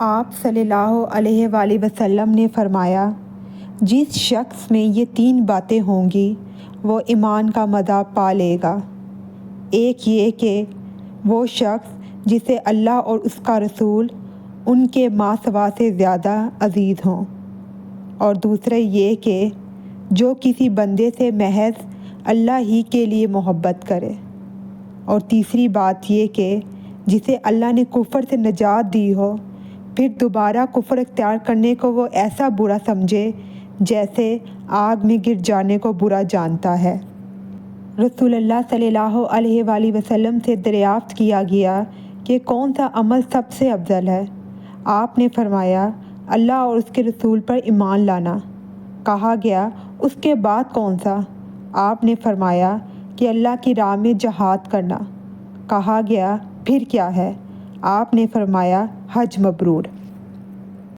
آپ صلی اللہ علیہ وآلہ وسلم نے فرمایا، جس شخص میں یہ 3 باتیں ہوں گی وہ ایمان کا مزہ پا لے گا۔ ایک یہ کہ وہ شخص جسے اللہ اور اس کا رسول ان کے ماسوا سے زیادہ عزیز ہوں، اور دوسرا یہ کہ جو کسی بندے سے محض اللہ ہی کے لیے محبت کرے، اور تیسری بات یہ کہ جسے اللہ نے کفر سے نجات دی ہو، پھر دوبارہ کفر اختیار کرنے کو وہ ایسا برا سمجھے جیسے آگ میں گر جانے کو برا جانتا ہے۔ رسول اللہ صلی اللہ علیہ وآلہ وسلم سے دریافت کیا گیا کہ کون سا عمل سب سے افضل ہے؟ آپ نے فرمایا، اللہ اور اس کے رسول پر ایمان لانا۔ کہا گیا، اس کے بعد کون سا؟ آپ نے فرمایا کہ اللہ کی راہ میں جہاد کرنا۔ کہا گیا، پھر کیا ہے؟ آپ نے فرمایا، حج مبرور۔